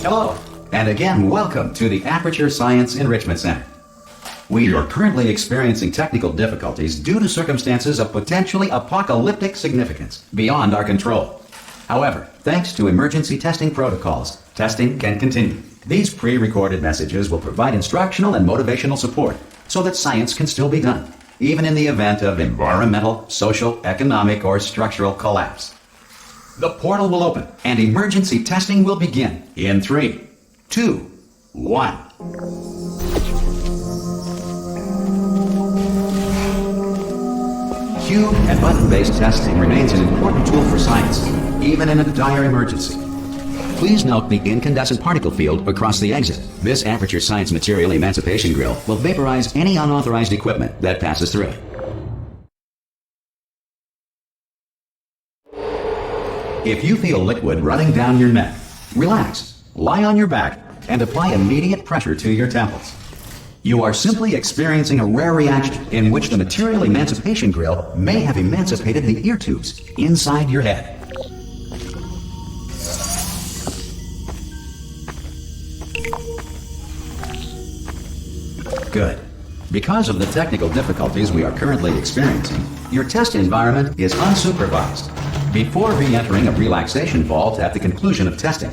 Hello, and again, welcome to the Aperture Science Enrichment Center. We are currently experiencing technical difficulties due to circumstances of potentially apocalyptic significance beyond our control. However, thanks to emergency testing protocols, testing can continue. These pre-recorded messages will provide instructional and motivational support so that science can still be done, even in the event of environmental, social, economic, or structural collapse. The portal will open, and emergency testing will begin in 3, 2, 1. Cube and button-based testing remains an important tool for science, even in a dire emergency. Please note the incandescent particle field across the exit. This Aperture Science Material Emancipation Grill will vaporize any unauthorized equipment that passes through it. If you feel liquid running down your neck, relax, lie on your back, and apply immediate pressure to your temples. You are simply experiencing a rare reaction in which the Material Emancipation Grill may have emancipated the ear tubes inside your head. Good. Because of the technical difficulties we are currently experiencing, your test environment is unsupervised. Before re-entering a relaxation vault at the conclusion of testing,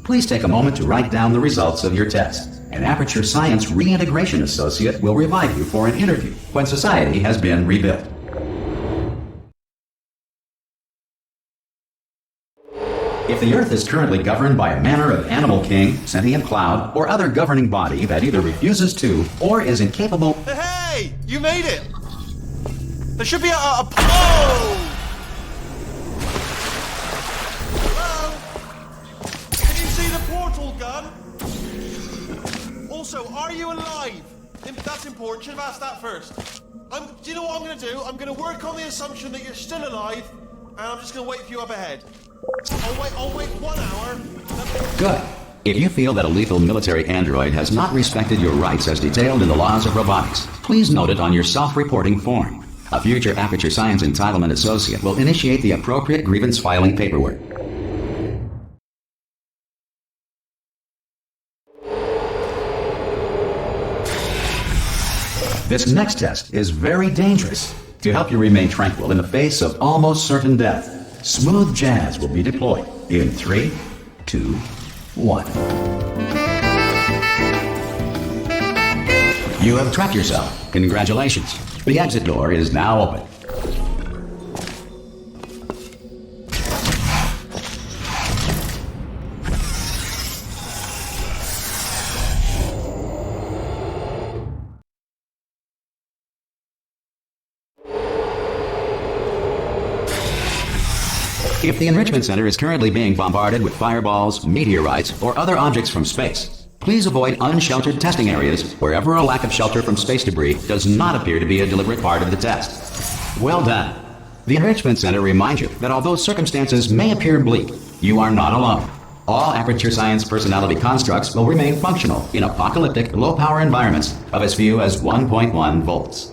please take a moment to write down the results of your test. An Aperture Science Reintegration Associate will revive you for an interview when society has been rebuilt. If the Earth is currently governed by a manner of animal king, sentient cloud, or other governing body that either refuses to or is incapable... Hey! You made it! There should be a oh! Can you see the portal gun? Also, are you alive? That's important. Should have asked that first. Do you know what I'm going to do? I'm going to work on the assumption that you're still alive, and I'm just going to wait for you up ahead. I'll wait 1 hour. Good. If you feel that a lethal military android has not respected your rights as detailed in the laws of robotics, please note it on your self-reporting form. A future Aperture Science Entitlement Associate will initiate the appropriate grievance filing paperwork. This next test is very dangerous. To help you remain tranquil in the face of almost certain death, smooth jazz will be deployed in 3, 2, 1. You have trapped yourself. Congratulations. The exit door is now open. If the Enrichment Center is currently being bombarded with fireballs, meteorites, or other objects from space, please avoid unsheltered testing areas wherever a lack of shelter from space debris does not appear to be a deliberate part of the test. Well done. The Enrichment Center reminds you that although circumstances may appear bleak, you are not alone. All Aperture Science personality constructs will remain functional in apocalyptic, low-power environments of as few as 1.1 volts.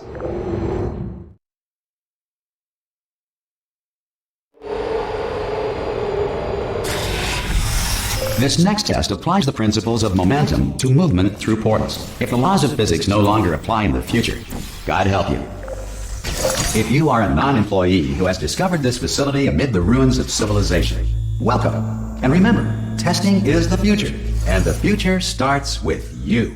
This next test applies the principles of momentum to movement through portals. If the laws of physics no longer apply in the future, God help you. If you are a non-employee who has discovered this facility amid the ruins of civilization, welcome. And remember, testing is the future, and the future starts with you.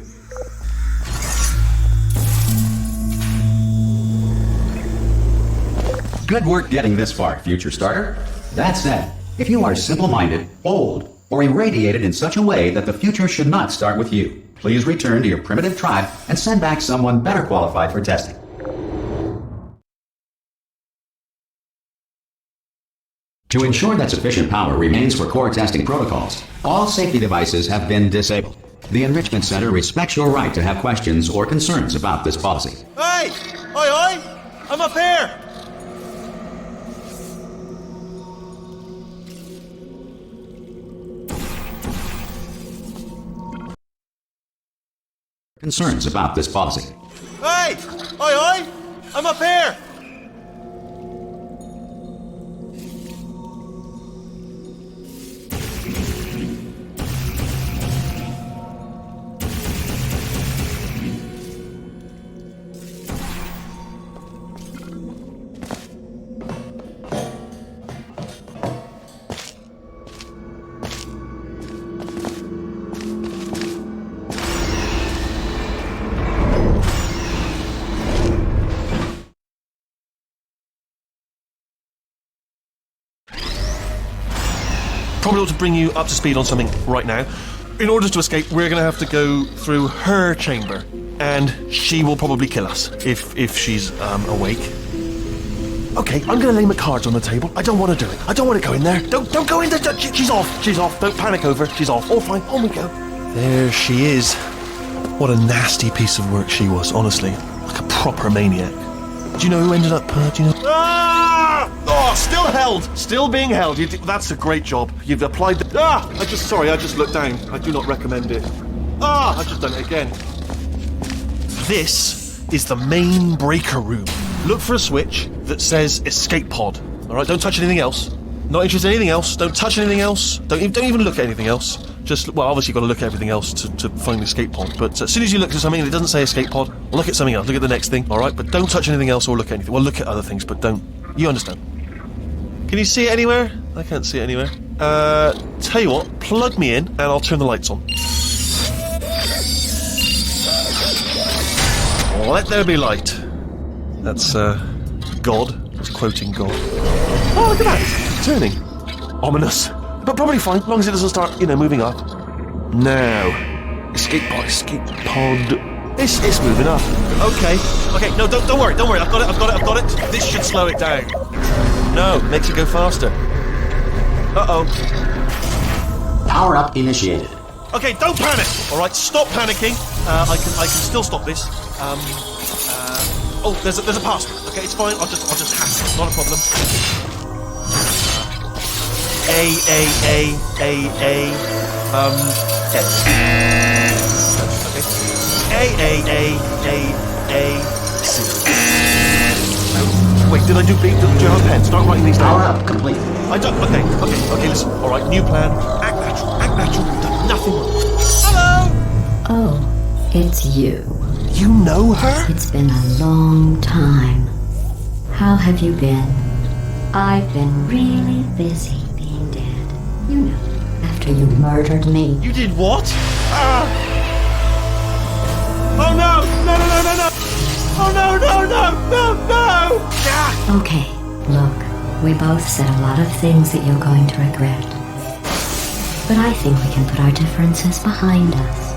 Good work getting this far, future starter. That said, if you are simple-minded, old, or irradiated in such a way that the future should not start with you, please return to your primitive tribe and send back someone better qualified for testing. To ensure that sufficient power remains for core testing protocols, all safety devices have been disabled. The Enrichment Center respects your right to have questions or concerns about this policy. Hey! Oi, oi! I'm up here! Concerns about this policy. Hey! Oi, oi! I'm up here! probably ought to bring you up to speed on something right now. In order to escape, we're going to have to go through her chamber, and she will probably kill us if she's awake. Okay, I'm going to lay my cards on the table. I don't want to do it. I don't want to go in there. Don't go in there. She's off. She's off. Don't panic over. She's off. All fine. On we go. There she is. What a nasty piece of work she was, honestly. Like a proper maniac. Do you know who ended up, do you know? Ah! Oh, still held. Still being held. That's a great job. You've applied the... Ah! I just looked down. I do not recommend it. Ah! I've just done it again. This is the main breaker room. Look for a switch that says escape pod. Alright, don't touch anything else. Not interested in anything else. Don't touch anything else. Don't even look at anything else. Just, well, obviously you've got to look at everything else to find the escape pod. But as soon as you look at something and it doesn't say escape pod, look at something else. Look at the next thing, alright? But don't touch anything else or look at anything. Well, look at other things, but don't. You understand. Can you see it anywhere? I can't see it anywhere. Tell you what, plug me in and I'll turn the lights on. Let there be light. That's, God. I was quoting God. Oh, look at that! Turning. Ominous. But probably fine, as long as it doesn't start, moving up. Now. Escape pod. It's moving up. Okay, no, don't worry. I've got it. This should slow it down. No, makes it go faster. Uh-oh. Power up initiated. Okay, don't panic! Alright, stop panicking. I can still stop this. Oh, there's a password. Okay, it's fine. I'll just hack it. Not a problem. C. Wait, did I do B? Do you have a pen? Start writing these down. Power up complete. I don't. Okay, listen. Alright, new plan. Act natural. We've done nothing wrong. Hello! Oh, it's you. You know her? It's been a long time. How have you been? I've been really busy being dead. You know, after you murdered me. You did what? Oh no! No! Oh no! Ah! Okay, look, we both said a lot of things that you're going to regret. But I think we can put our differences behind us.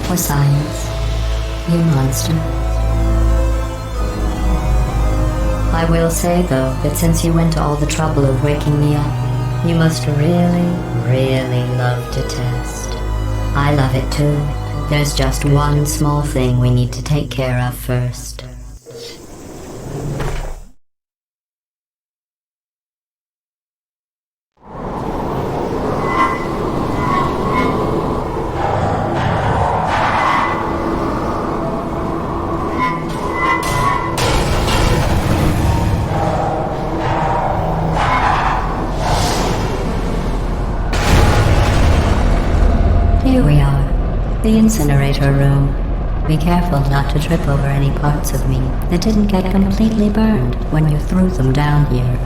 For science, you monster. I will say, though, that since you went to all the trouble of waking me up, you must really, really love to test. I love it too. There's just one small thing we need to take care of first. Here we are, the incinerator room. Be careful not to trip over any parts of me that didn't get completely burned when you threw them down here.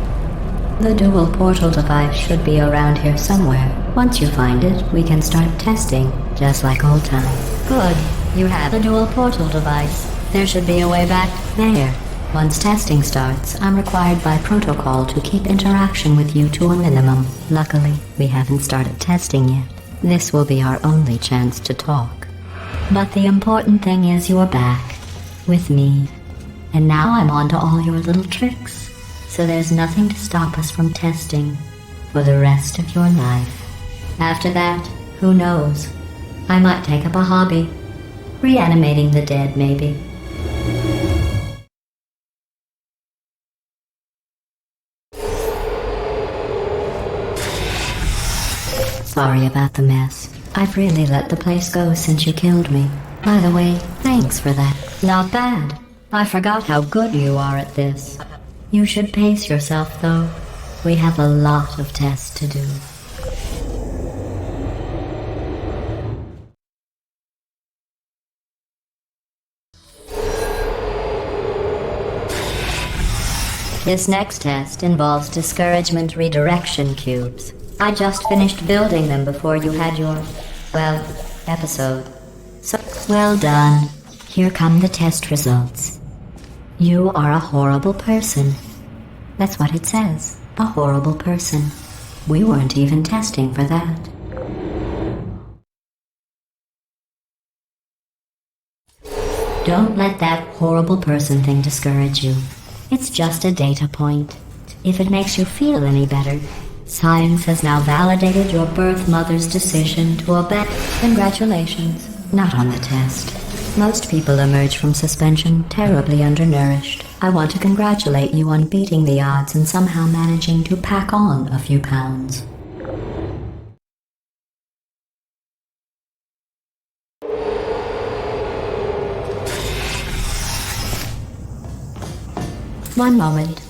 The dual portal device should be around here somewhere. Once you find it, we can start testing, just like old times. Good, you have the dual portal device. There should be a way back there. Once testing starts, I'm required by protocol to keep interaction with you to a minimum. Luckily, we haven't started testing yet. This will be our only chance to talk. But the important thing is you're back, with me. And now I'm on to all your little tricks. So there's nothing to stop us from testing for the rest of your life. After that, who knows? I might take up a hobby. Reanimating the dead, maybe. Sorry about the mess. I've really let the place go since you killed me. By the way, thanks for that. Not bad. I forgot how good you are at this. You should pace yourself, though. We have a lot of tests to do. This next test involves discouragement redirection cubes. I just finished building them before you had your, episode. So, well done. Here come the test results. You are a horrible person. That's what it says. A horrible person. We weren't even testing for that. Don't let that horrible person thing discourage you. It's just a data point. If it makes you feel any better, science has now validated your birth mother's decision to obey. Congratulations. Not on the test. Most people emerge from suspension terribly undernourished. I want to congratulate you on beating the odds and somehow managing to pack on a few pounds. One moment.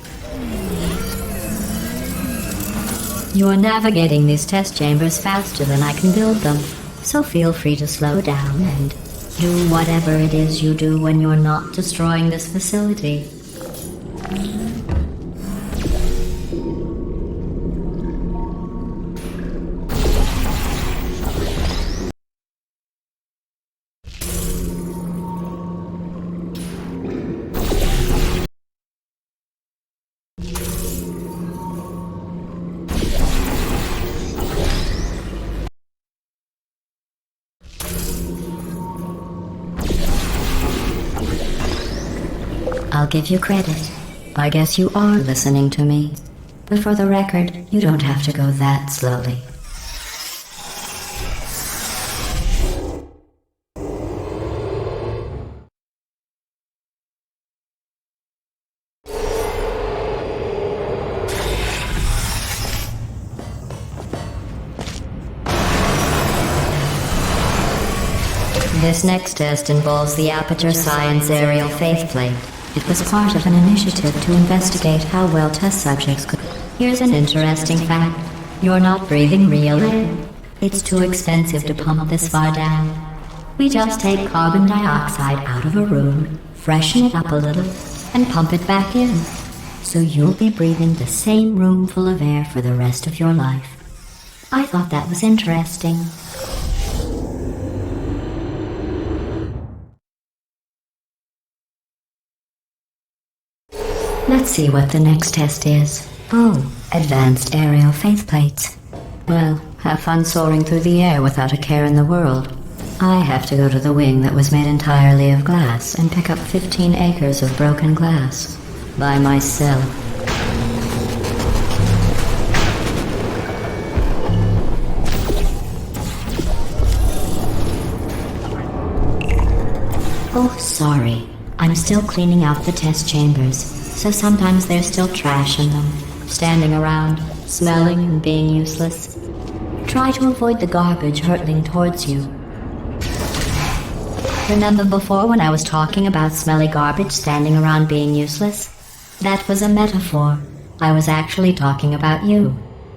You are navigating these test chambers faster than I can build them, so feel free to slow down and do whatever it is you do when you're not destroying this facility. I'll give you credit. I guess you are listening to me. But for the record, you don't have to go that slowly. This next test involves the Aperture Science Aerial Faceplate. It was part of an initiative to investigate how well test subjects could. Here's an interesting fact. You're not breathing real air. It's too expensive to pump this far down. We just take carbon dioxide out of a room, freshen it up a little, and pump it back in. So you'll be breathing the same room full of air for the rest of your life. I thought that was interesting. Let's see what the next test is. Oh, advanced aerial faceplates. Well, have fun soaring through the air without a care in the world. I have to go to the wing that was made entirely of glass and pick up 15 acres of broken glass. By myself. Oh, sorry. I'm still cleaning out the test chambers, so sometimes there's still trash in them, standing around, smelling and being useless. Try to avoid the garbage hurtling towards you. Remember before when I was talking about smelly garbage standing around being useless? That was a metaphor. I was actually talking about you.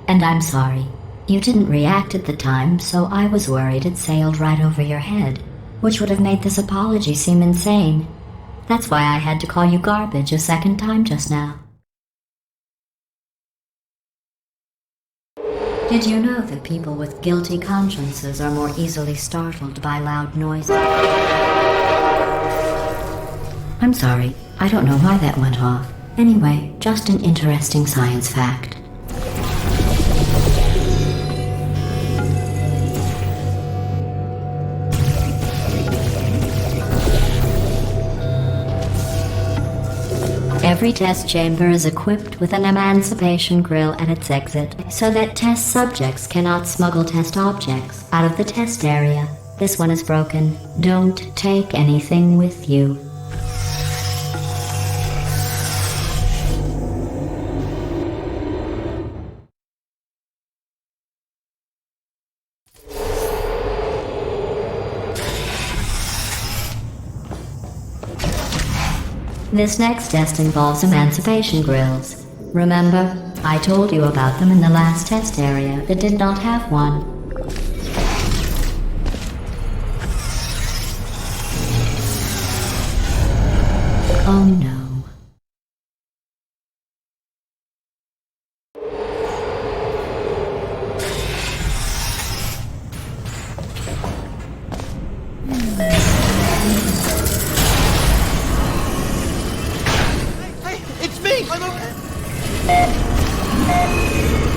And I'm sorry. You didn't react at the time, so I was worried it sailed right over your head, which would have made this apology seem insane. That's why I had to call you garbage a second time just now. Did you know that people with guilty consciences are more easily startled by loud noises? I'm sorry, I don't know why that went off. Anyway, just an interesting science fact. Every test chamber is equipped with an emancipation grill at its exit, so that test subjects cannot smuggle test objects out of the test area. This one is broken. Don't take anything with you. This next test involves emancipation grills. Remember, I told you about them in the last test area that did not have one. Oh no.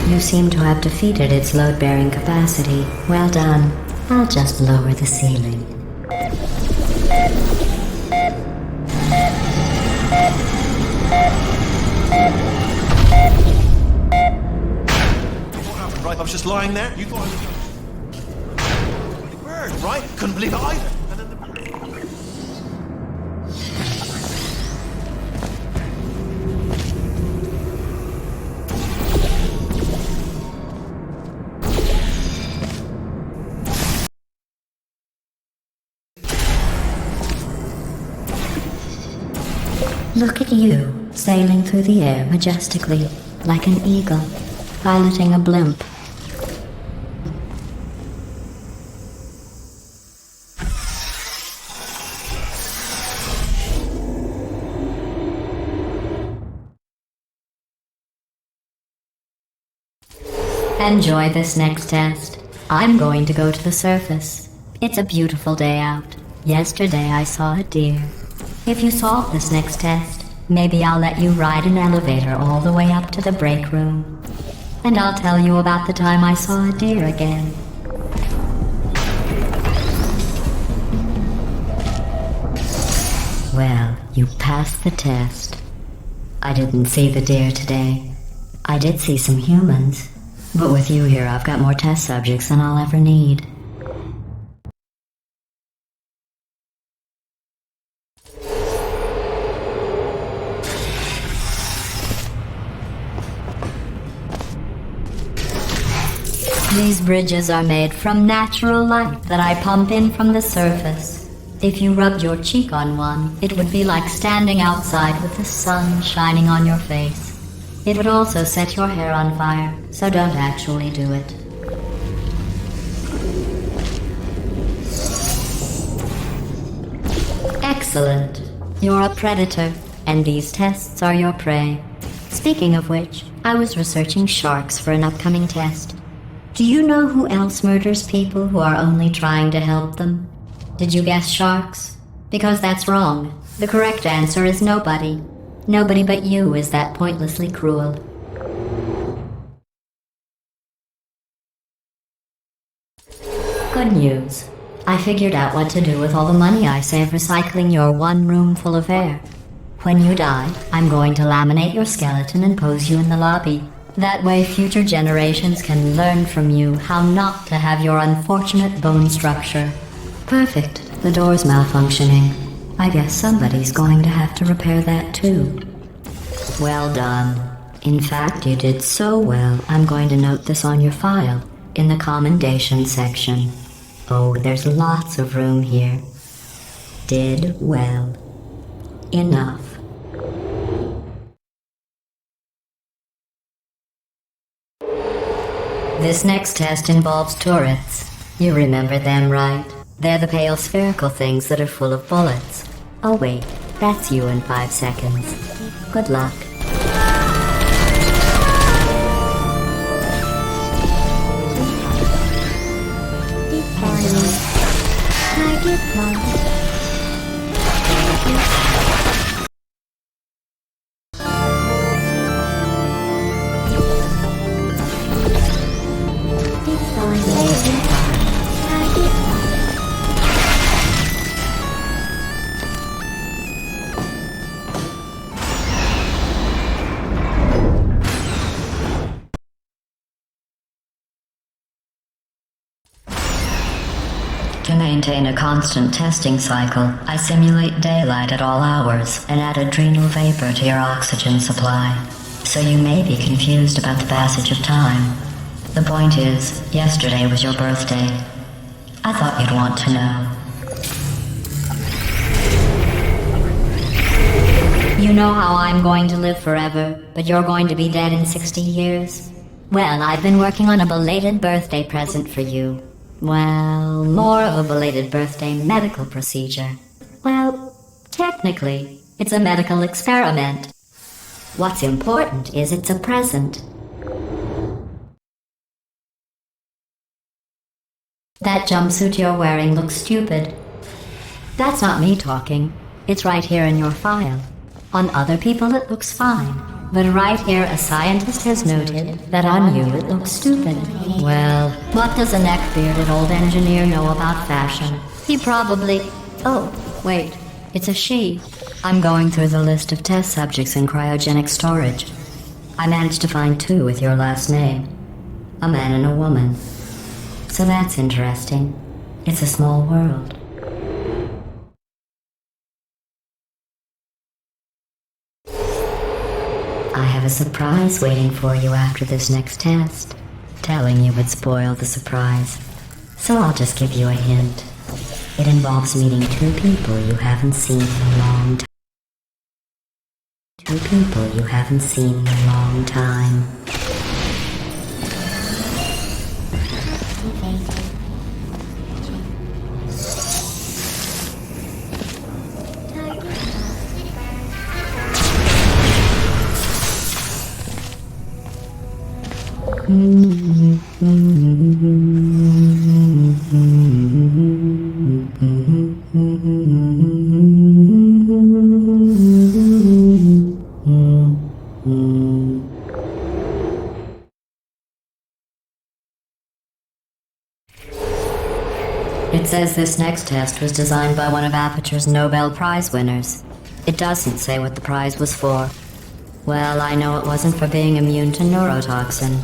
You seem to have defeated its load-bearing capacity. Well done. I'll just lower the ceiling. What happened, right? I was just lying there. You thought I was a bird, right? Couldn't believe it either. And then the... Look at you, sailing through the air majestically, like an eagle, piloting a blimp. Enjoy this next test. I'm going to go to the surface. It's a beautiful day out. Yesterday I saw a deer. If you solve this next test, maybe I'll let you ride an elevator all the way up to the break room. And I'll tell you about the time I saw a deer again. Well, you passed the test. I didn't see the deer today. I did see some humans. But with you here, I've got more test subjects than I'll ever need. These bridges are made from natural light that I pump in from the surface. If you rubbed your cheek on one, it would be like standing outside with the sun shining on your face. It would also set your hair on fire, so don't actually do it. Excellent. You're a predator, and these tests are your prey. Speaking of which, I was researching sharks for an upcoming test. Do you know who else murders people who are only trying to help them? Did you guess sharks? Because that's wrong. The correct answer is nobody. Nobody but you is that pointlessly cruel. Good news. I figured out what to do with all the money I save recycling your one room full of air. When you die, I'm going to laminate your skeleton and pose you in the lobby. That way future generations can learn from you how not to have your unfortunate bone structure. Perfect. The door's malfunctioning. I guess somebody's going to have to repair that too. Well done. In fact, you did so well, I'm going to note this on your file, in the commendation section. Oh, there's lots of room here. Did well. Enough. This next test involves turrets. You remember them, right? They're the pale spherical things that are full of bullets. Oh wait, that's you in 5 seconds. Good luck. To maintain a constant testing cycle, I simulate daylight at all hours and add adrenal vapor to your oxygen supply. So you may be confused about the passage of time. The point is, yesterday was your birthday. I thought you'd want to know. You know how I'm going to live forever, but you're going to be dead in 60 years? Well, I've been working on a belated birthday present for you. Well, more of a belated birthday medical procedure. Well, technically, it's a medical experiment. What's important is it's a present. That jumpsuit you're wearing looks stupid. That's not me talking. It's right here in your file. On other people it looks fine. But right here, a scientist has noted that on you it looks stupid. Well, what does a neck-bearded old engineer know about fashion? He probably... Oh, wait, it's a she. I'm going through the list of test subjects in cryogenic storage. I managed to find 2 with your last name. A man and a woman. So that's interesting. It's a small world. I have a surprise waiting for you after this next test. Telling you would spoil the surprise. So I'll just give you a hint. It involves meeting 2 people you haven't seen in a long time. 2 people you haven't seen in a long time. It says this next test was designed by one of Aperture's Nobel Prize winners. It doesn't say what the prize was for. Well, I know it wasn't for being immune to neurotoxin.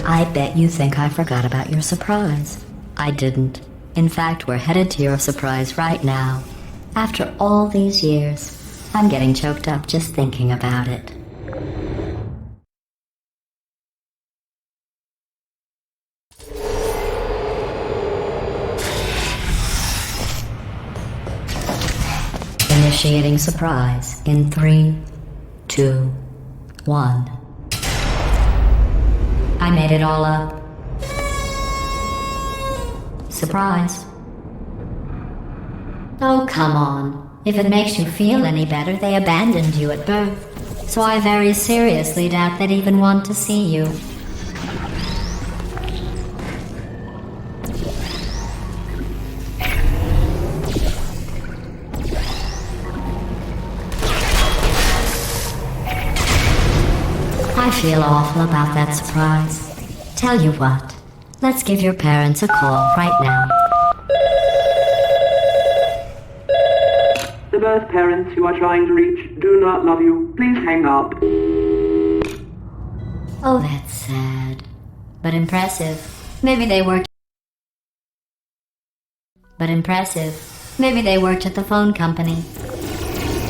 I bet you think I forgot about your surprise. I didn't. In fact, we're headed to your surprise right now. After all these years, I'm getting choked up just thinking about it. Initiating surprise in 3, 2, 1. I made it all up. Surprise. Oh, come on. If it makes you feel any better, they abandoned you at birth. So I very seriously doubt they'd even want to see you. I feel awful about that surprise. Tell you what, let's give your parents a call right now. The birth parents you are trying to reach do not love you. Please hang up. Oh, that's sad. But impressive. Maybe they worked... But impressive. Maybe they worked at the phone company.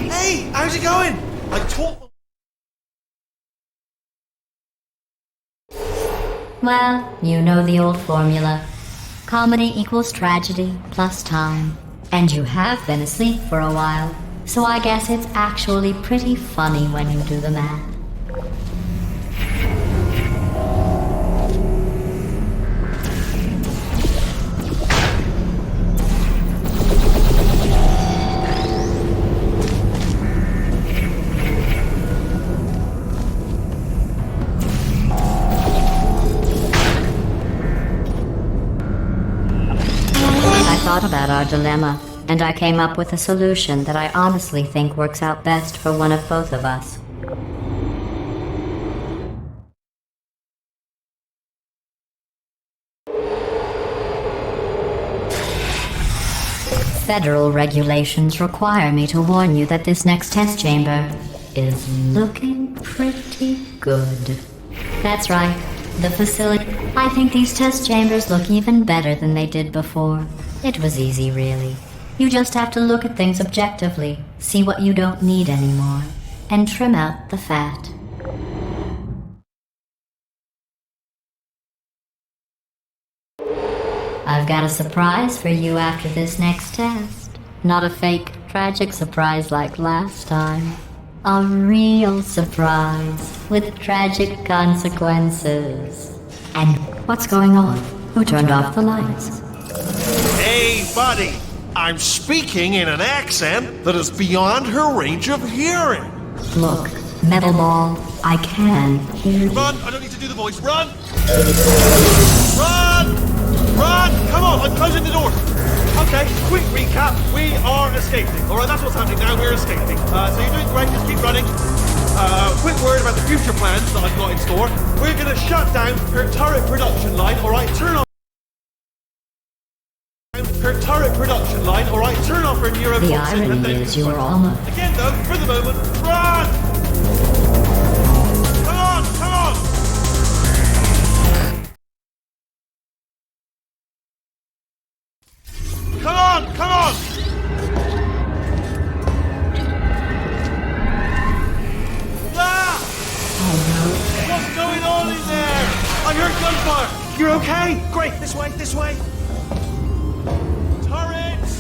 Hey, how's it going? I taught... Well, you know the old formula. Comedy equals tragedy plus time. And you have been asleep for a while, so I guess it's actually pretty funny when you do the math. I thought about our dilemma, and I came up with a solution that I honestly think works out best for one of both of us. Federal regulations require me to warn you that this next test chamber is looking pretty good. That's right, the facility. I think these test chambers look even better than they did before. It was easy, really. You just have to look at things objectively, see what you don't need anymore, and trim out the fat. I've got a surprise for you after this next test. Not a fake, tragic surprise like last time. A real surprise with tragic consequences. And what's going on? Who turned off the lights? Hey, buddy! I'm speaking in an accent that is beyond her range of hearing. Look, Metal Ball, I can hear you. Run! I don't need to do the voice. Run! Run! Run! Come on, I'm closing the doors. Okay, quick recap. We are escaping. All right, that's what's happening now. We're escaping. So you're doing great. Just keep running. Quick word about the future plans that I've got in store. We're going to shut down her turret production line. All right, turn off her turret production line. All right, turn off her neurotoxin. The and irony then is you're almost... Again, though, for the moment, run! Come on, come on! Come on, come on! Ah! What's going on in there? I heard gunfire. You're okay? Great. This way, this way. Turrets!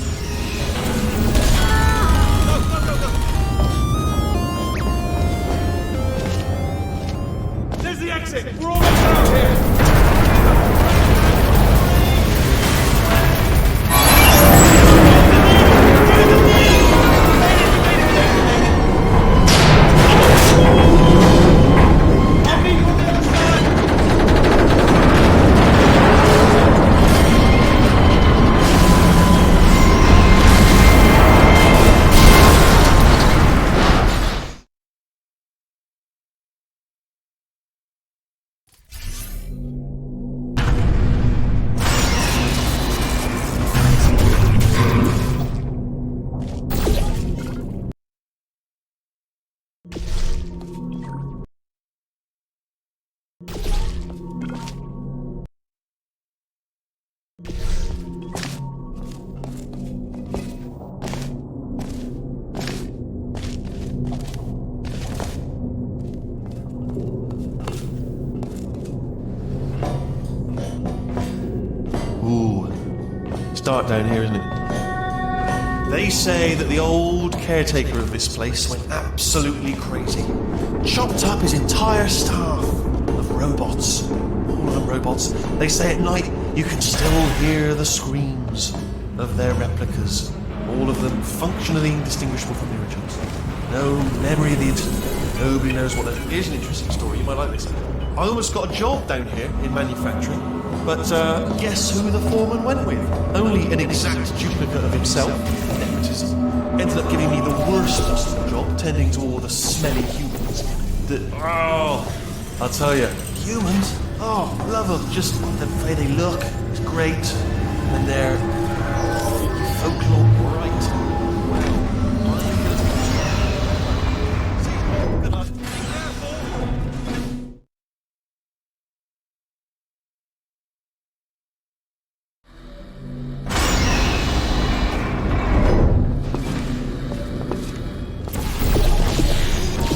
Go, go, go, go. There's the exit. We're almost out here. Dark down here, isn't it? They say that the old caretaker of this place went absolutely crazy. Chopped up his entire staff of robots. All of them robots. They say at night you can still hear the screams of their replicas. All of them functionally indistinguishable from the originals. No memory of the incident. Nobody knows what that is. Here's an interesting story. You might like this. I almost got a job down here in manufacturing. But guess who the foreman went with? Only an exact duplicate of himself. Nepotism. Ended up giving me the worst possible job, tending to all the smelly humans. I'll tell you, humans? Oh, love them. Just the way they look is great. And they're folklore bright. Good luck. Be careful.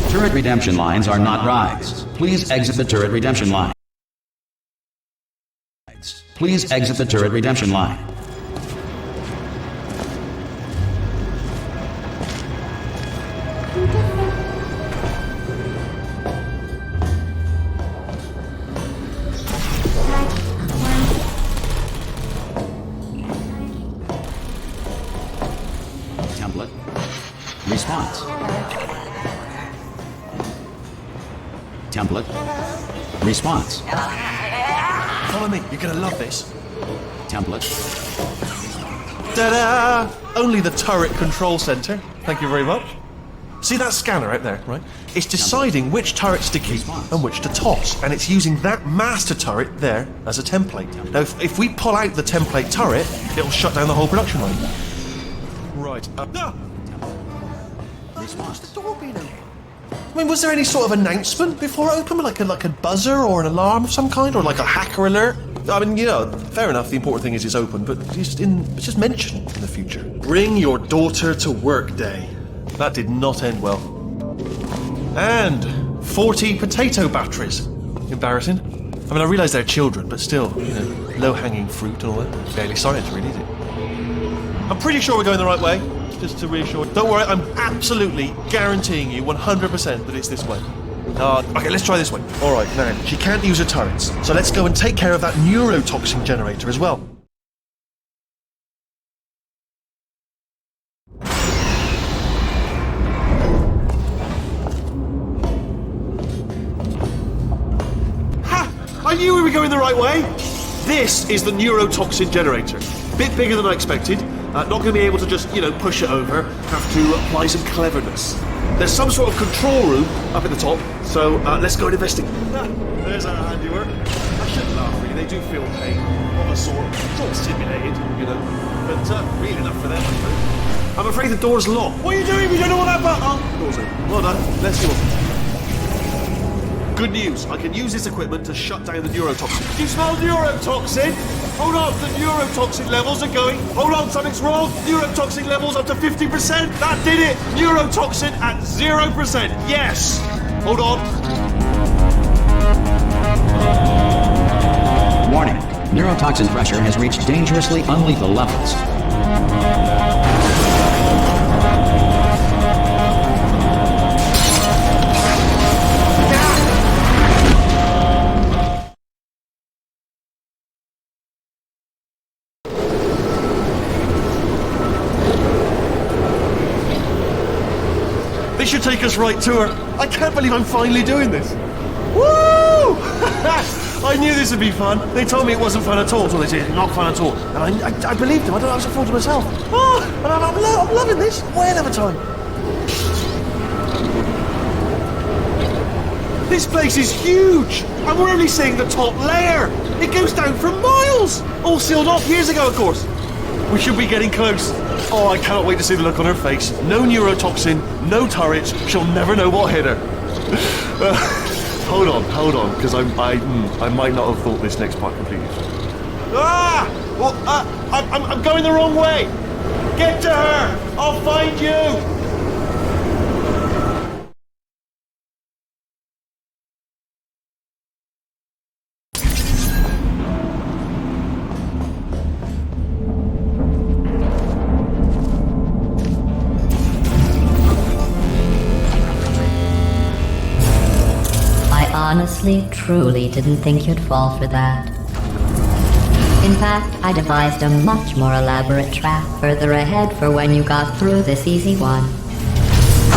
Turret redemption lines are not rides. Please exit the turret redemption line. Please exit the turret redemption line. Template. Response. Template. Response. Follow me, you're gonna love this. Template. Ta-da! Only the turret control center. Thank you very much. See that scanner out there, right? It's deciding which turrets to keep and which to toss, and it's using that master turret there as a template. Now, if we pull out the template turret, it'll shut down the whole production line. Right. No! What's the door being opened? I mean, was there any sort of announcement before it opened, like a buzzer or an alarm of some kind, or like a hacker alert? I mean, you know, fair enough. The important thing is it's open, but it's just mentioned in the future. Bring your daughter to work day. That did not end well. And 40 potato batteries. Embarrassing. I mean, I realise they're children, but still, you know, low-hanging fruit and all that. Barely science, really, is it? I'm pretty sure we're going the right way. Just to reassure. Don't worry, I'm absolutely guaranteeing you 100% that it's this way. Okay, let's try this way. Alright, now, she can't use her turrets, so let's go and take care of that neurotoxin generator as well. Ha! I knew we were going the right way! This is the neurotoxin generator. Bit bigger than I expected. Not going to be able to just, push it over. Have to apply some cleverness. There's some sort of control room up at the top, so let's go and investigate. There's our handiwork. I shouldn't laugh, really. They do feel pain of a sort. It's all simulated, but real enough for them, I suppose. I'm afraid the door's locked. What are you doing? We don't know what that button. Oh, door's open. Well done. Let's go. Good news. I can use this equipment to shut down the neurotoxin. You smell neurotoxin? Hold on, the neurotoxin levels are going. Hold on, something's wrong. Neurotoxin levels up to 50%. That did it. Neurotoxin at 0%. Yes. Hold on. Warning. Neurotoxin pressure has reached dangerously unlethal levels. This should take us right to her. I can't believe I'm finally doing this. Woo! I knew this would be fun. They told me it wasn't fun at all. So they said it's not fun at all. And I believed them. I don't know, I was a fool to myself. Oh, and I'm loving this. Whale of a time. This place is huge. And we're only seeing the top layer. It goes down for miles. All sealed off years ago, of course. We should be getting close. Oh, I cannot wait to see the look on her face. No neurotoxin, no turrets. She'll never know what hit her. Hold on, because I might not have thought this next part completely. Ah! Well, I'm going the wrong way. Get to her. I'll find you. Honestly, truly didn't think you'd fall for that. In fact, I devised a much more elaborate trap further ahead for when you got through this easy one.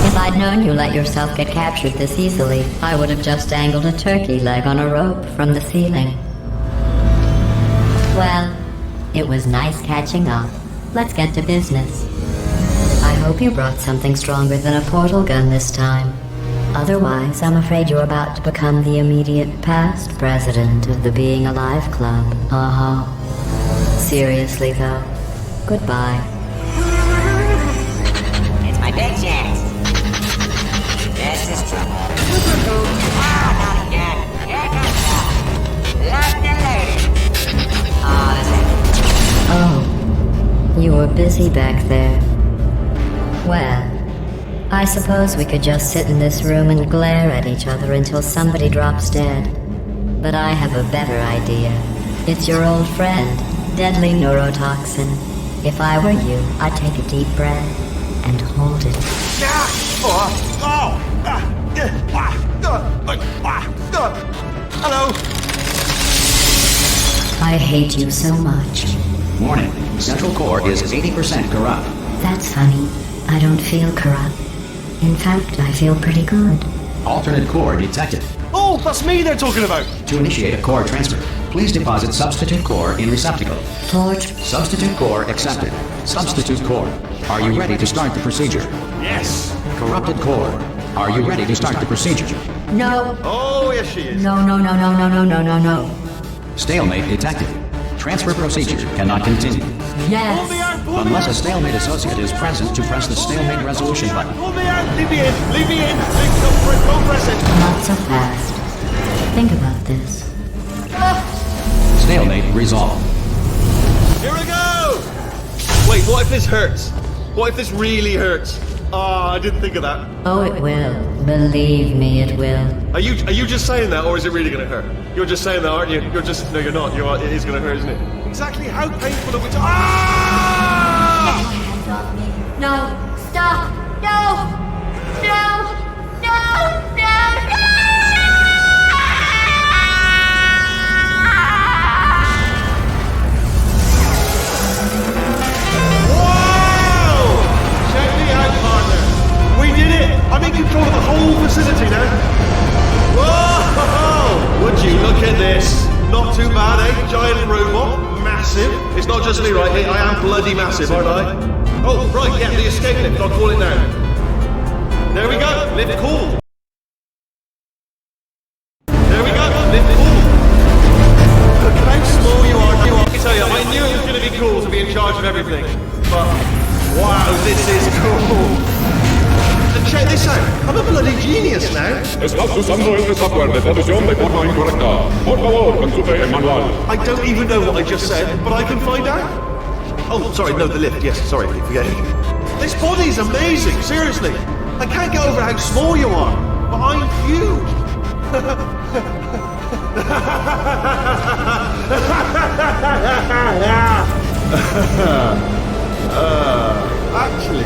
If I'd known you let yourself get captured this easily, I would have just dangled a turkey leg on a rope from the ceiling. Well, it was nice catching up. Let's get to business. I hope you brought something stronger than a portal gun this time. Otherwise, I'm afraid you're about to become the immediate past president of the Being Alive Club. Seriously, though. Goodbye. It's my big chance. This is trouble. Ah, not again. Here comes that. Locked and loaded. Oh, that's it. Oh, you were busy back there. Well, I suppose we could just sit in this room and glare at each other until somebody drops dead. But I have a better idea. It's your old friend, deadly neurotoxin. If I were you, I'd take a deep breath and hold it. Hello. I hate you so much. Warning. Central core is 80% corrupt. That's funny. I don't feel corrupt. In fact, I feel pretty good. Alternate core detected. Oh, that's me they're talking about. To initiate a core transfer, please deposit substitute core in receptacle. Torch. Substitute core accepted. Substitute core. Are you ready to start the procedure? Yes. Corrupted core. Are you ready to start the procedure? No. Oh, yes she is. No. Stalemate detected. Transfer procedure cannot continue. Yes. Pull me Unless a out. stalemate associate is present to press the stalemate resolution button. Pull me out. Leave me in. Don't press it. Not so fast. Think about this. Stalemate resolved. Here we go. Wait, what if this hurts? What if this really hurts? Ah, I didn't think of that. Oh, it will. Believe me, it will. Are you just saying that, or is it really going to hurt? You're just saying that, aren't you? You're just... No, you're not. It is going to hurt, isn't it? Exactly how painful are we... Ah! No, stop! No! Wow! Check me out, partner. We did it! I'm in control of the whole facility now. Whoa! Would you look at this? Not too bad, eh? Giant room. not just me, right? I am bloody massive, aren't I? Oh, right, yeah, the escape lift. I'll call it now. There we go. Lift cool. There we go. Lift cool. Look how small you are. I tell you, I knew it was going to be cool to be in charge of everything. But, wow, this is cool. And check this out. I'm a bloody genius now. Estás usando este software de traducción de forma incorrecta. Por favor, consulte el manual. I don't even know what I just said, but I can find out. Oh, sorry, no, the lift. Yes, sorry, keep forgetting. This body's amazing, seriously. I can't get over how small you are, but I'm huge. Actually...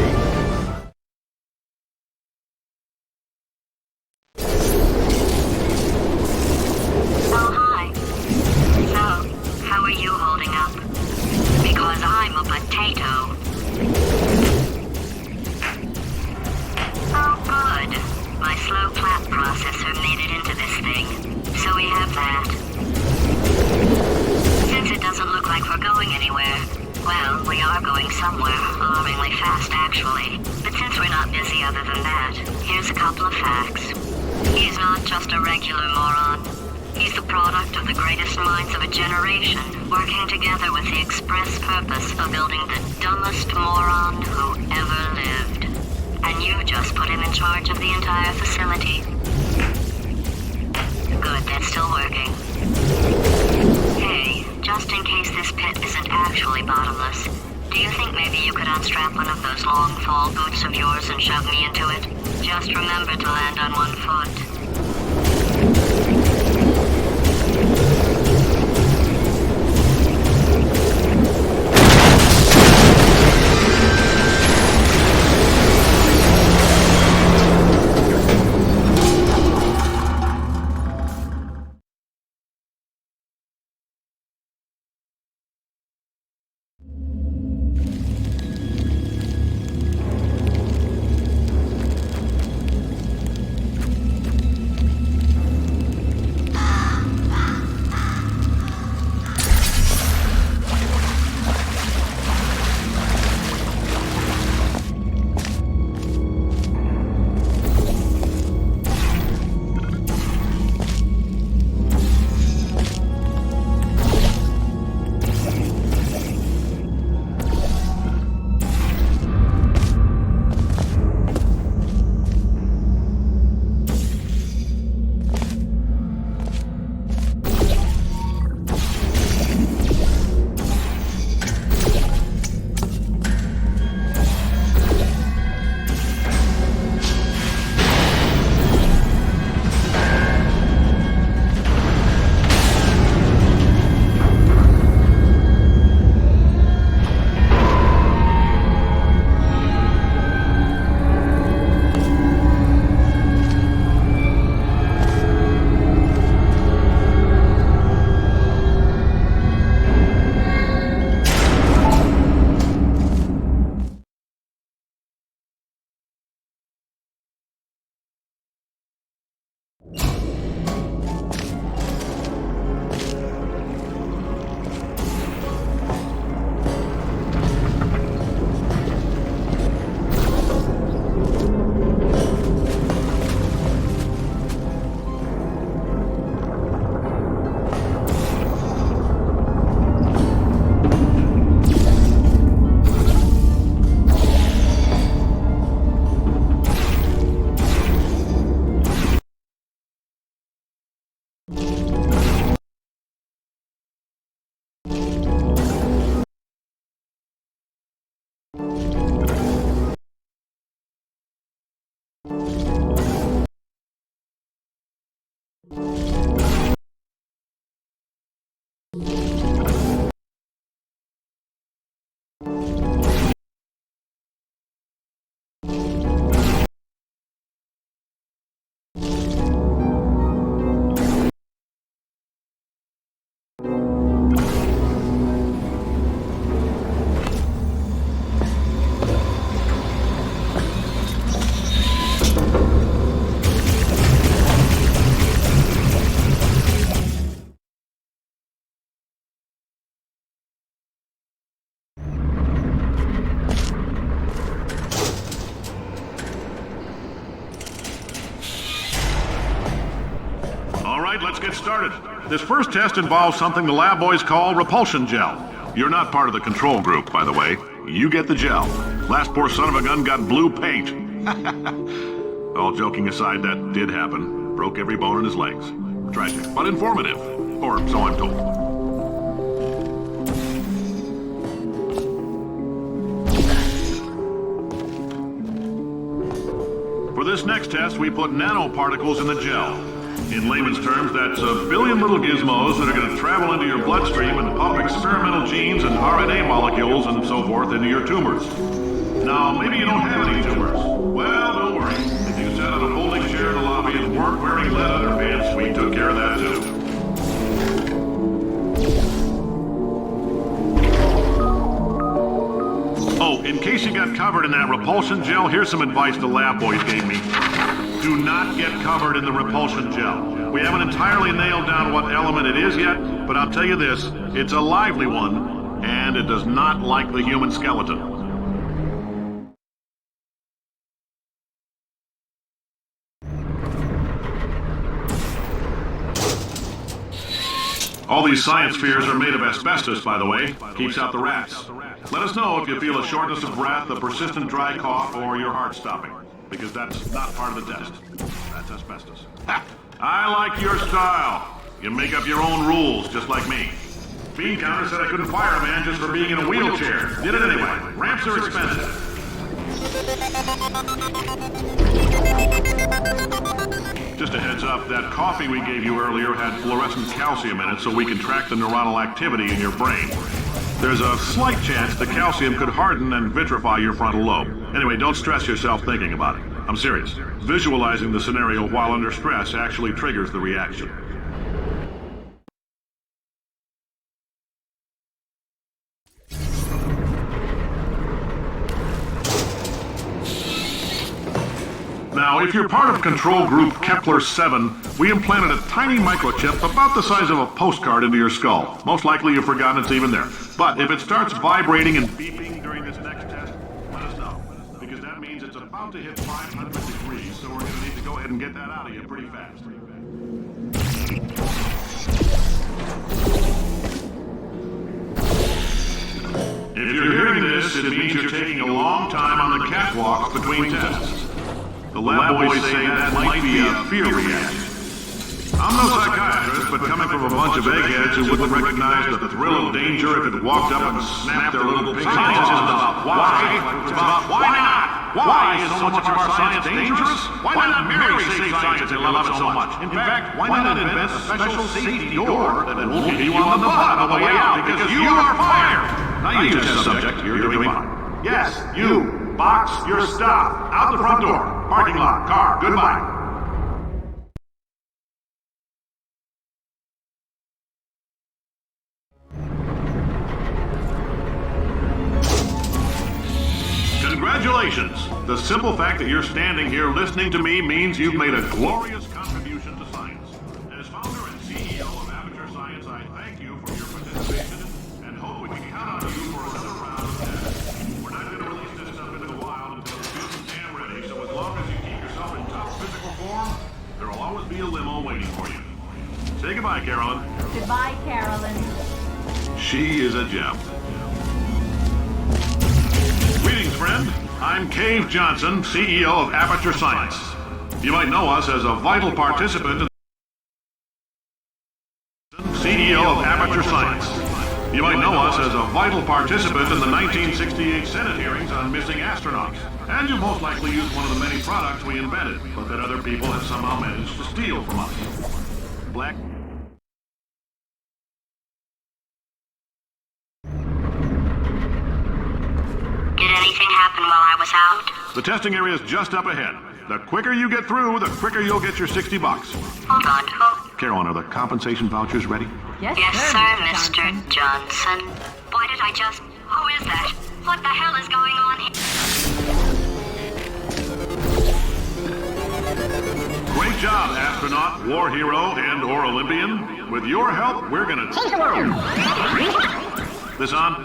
Oh, hi. So, how are you holding up? Because I'm a potato. Oh, good. My slow clap processor made it into this thing. So we have that. Since it doesn't look like we're going anywhere, well, we are going somewhere, alarmingly fast actually. But since we're not busy other than that, here's a couple of facts. He's not just a regular moron. He's the product of the greatest minds of a generation, working together with the express purpose of building the dumbest moron who ever lived. And you just put him in charge of the entire facility. Good, that's still working. Hey, just in case this pit isn't actually bottomless, do you think maybe you could unstrap one of those long fall boots of yours and shove me into it? Just remember to land on one foot. let's get started. This first test involves something the lab boys call repulsion gel. You're not part of the control group, by the way. You get the gel. Last poor son of a gun got blue paint. All joking aside, that did happen. Broke every bone in his legs. Tragic, but informative. Or so I'm told. For this next test, we put nanoparticles in the gel. In layman's terms, that's a billion little gizmos that are going to travel into your bloodstream and pump experimental genes and RNA molecules and so forth into your tumors. Now, maybe you don't have any tumors. Well, don't worry. If you sat on a folding chair in the lobby and weren't wearing lead underpants, we took care of that too. Oh, in case you got covered in that repulsion gel, here's some advice the lab boys gave me. Do not get covered in the repulsion gel. We haven't entirely nailed down what element it is yet, but I'll tell you this, it's a lively one, and it does not like the human skeleton. All these science spheres are made of asbestos, by the way. Keeps out the rats. Let us know if you feel a shortness of breath, a persistent dry cough, or your heart stopping. Because that's not part of the test. That's asbestos. Ha! I like your style. You make up your own rules, just like me. Bean Counter said I couldn't fire a man just for being in a wheelchair. Did it anyway. Ramps are expensive. Just a heads up, that coffee we gave you earlier had fluorescent calcium in it so we can track the neuronal activity in your brain. There's a slight chance the calcium could harden and vitrify your frontal lobe. Anyway, don't stress yourself thinking about it. I'm serious. Visualizing the scenario while under stress actually triggers the reaction. Now, if you're part of control group Kepler-7, we implanted a tiny microchip about the size of a postcard into your skull. Most likely you've forgotten it's even there. But if it starts vibrating and beeping during this next test, let us know. Because that means it's about to hit 500 degrees, so we're going to need to go ahead and get that out of you pretty fast. If you're hearing this, it means you're taking a long time on the catwalk between tests. The lab boys say that might be a fear reaction. I'm no psychiatrist, but coming from a bunch of eggheads who wouldn't recognize the thrill of danger if it walked up and snapped their little pig. Science isn't about why, it's about why not. Why is so much of our science dangerous? Why not marry safe science and love it so much? In fact, why not invent a special safety door that won't hit you on the butt on the way out because you are fired? Now you test subject, you're doing fine. Yes, you. Box your stuff. Out the front door. Parking lot. Car. Goodbye. Congratulations. The simple fact that you're standing here listening to me means you've made a glorious contribution to science. As founder and CEO of Amateur Science, I thank you for your participation and hope we can count on you for another round of tests. We're not going to release this stuff into the wild until it's good and damn ready, so as long as you keep yourself in top physical form, there will always be a limo waiting for you. Say goodbye, Carolyn. Goodbye, Carolyn. She is a gem. Greetings, friend. I'm Cave Johnson, CEO of Aperture Science. You might know us as a vital participant in CEO of Aperture Science. You might know us as a vital participant in the 1968 Senate hearings on missing astronauts. And you most likely used one of the many products we invented, but that other people have somehow managed to steal from us. Black... Did anything happen while I was out? The testing area is just up ahead. The quicker you get through, the quicker you'll get your $60. God hope. Carolyn, are the compensation vouchers ready? Yes, sir, Mr. Johnson. Why did I just... Who is that? What the hell is going on here? Great job, astronaut, war hero, and/or Olympian. With your help, we're gonna... This on?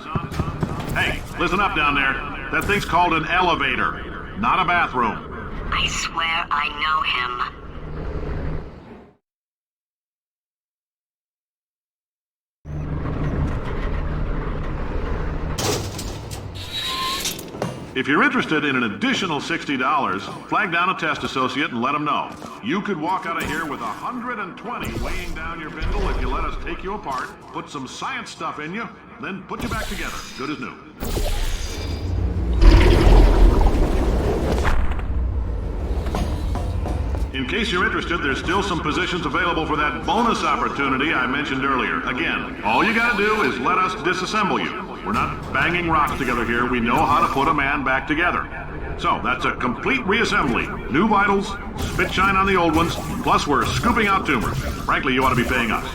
Hey, listen up down there. That thing's called an elevator, not a bathroom. I swear I know him. If you're interested in an additional $60, flag down a test associate and let them know. You could walk out of here with 120 weighing down your bindle if you let us take you apart, put some science stuff in you, then put you back together, good as new. In case you're interested, there's still some positions available for that bonus opportunity I mentioned earlier. Again, all you gotta do is let us disassemble you. We're not banging rocks together here. We know how to put a man back together. So, that's a complete reassembly. New vitals, spit shine on the old ones, plus we're scooping out tumors. Frankly, you ought to be paying us.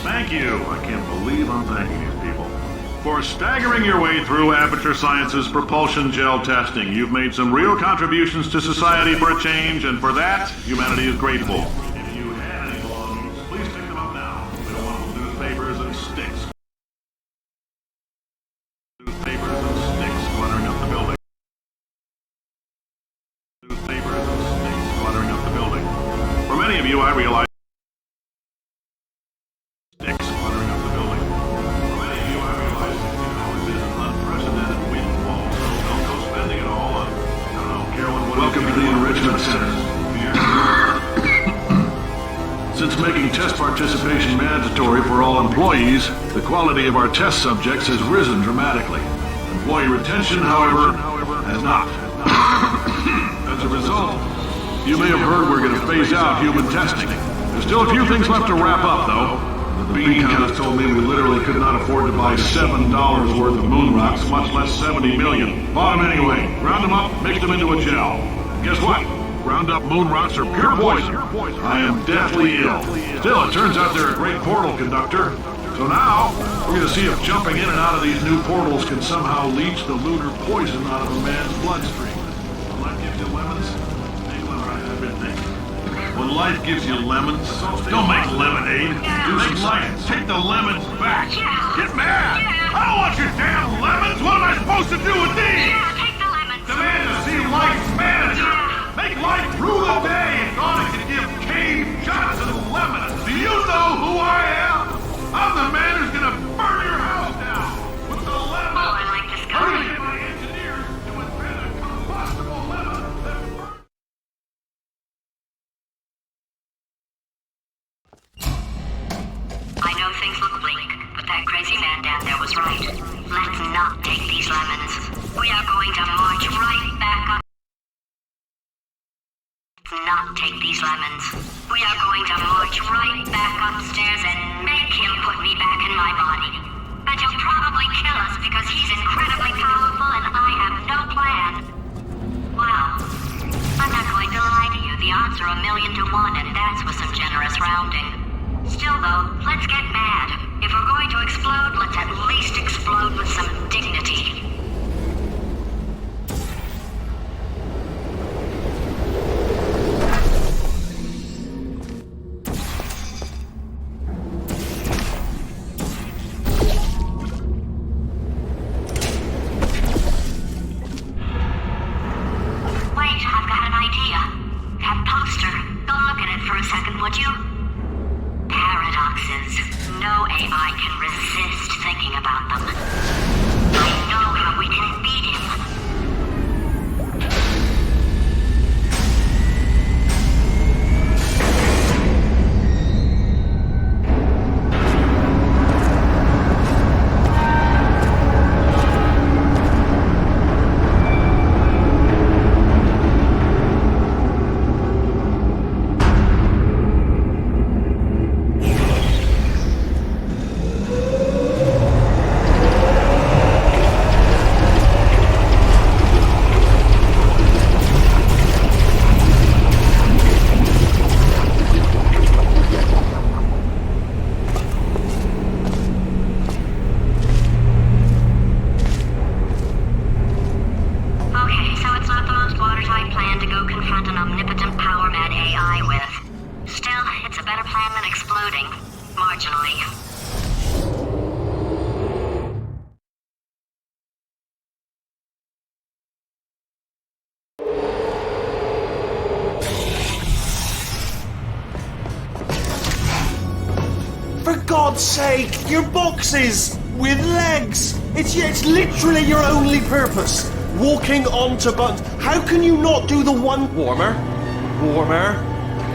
Thank you. I can't believe I'm thanking these people. For staggering your way through Aperture Science's propulsion gel testing, you've made some real contributions to society for a change, and for that, humanity is grateful. If you had any belongings, please pick them up now. We don't want newspapers and sticks. Newspapers and sticks cluttering up the building. Newspapers and sticks cluttering up the building. For many of you, I realize sticks cluttering up the building. For many of you, I realize this is an unprecedented windfall, so don't go spending it all on, I don't know, Carolyn. Welcome to the Enrichment Center. Since making test participation mandatory for all employees, the quality of our test subjects has risen dramatically. Employee retention, however, has not. As a result, you may have heard we're going to phase out human testing. There's still a few things left to wrap up, though. The bean counters told me we literally could not afford to buy $7 worth of moon rocks, much less 70 million. Bought them anyway. Ground them up, mixed them into a gel. Guess what? Ground up moon rocks are pure poison. I am deathly ill. Still, it turns out they're a great portal conductor. So now, we're going to see if jumping in and out of these new portals can somehow leach the lunar poison out of a man's bloodstream. When life gives you lemons, make lemonade. I've been thinking. When life gives you lemons, don't make lemonade. Do some science. Take the lemons back. Get mad. I don't want your damn lemons. What am I supposed to do with these? Take the lemons. Demand to see life's manager. Make life rule the day and thought it could give Cave Johnson lemons. Do you know who I am? I'm the man who's gonna burn your house down with the lemon. Oh, I like this I'm gonna guy. get my engineers to invent a combustible lemon that burns. I know things look bleak, but that crazy man down there was right. Let's not take these lemons. We are going to march right back up. Let's not take these lemons. We are going to march right back upstairs and make him put me back in my body. And he'll probably kill us because he's incredibly powerful and I have no plan. Well, I'm not going to lie to you. The odds are 1,000,000 to 1, and that's with some generous rounding. Still, though, let's get mad. If we're going to explode, let's at least explode with some dignity. Wait, I've got an idea. That poster. Go look at it for a second, would you? Paradoxes. No AI can resist thinking about them. I know how we can beat him. Okay, so it's not the most watertight plan to go confront an omnipotent power-mad AI with. Still, it's a better plan than exploding. Marginally. God's sake, your boxes with legs. It's literally your only purpose. Walking onto buttons. How can you not do the one warmer,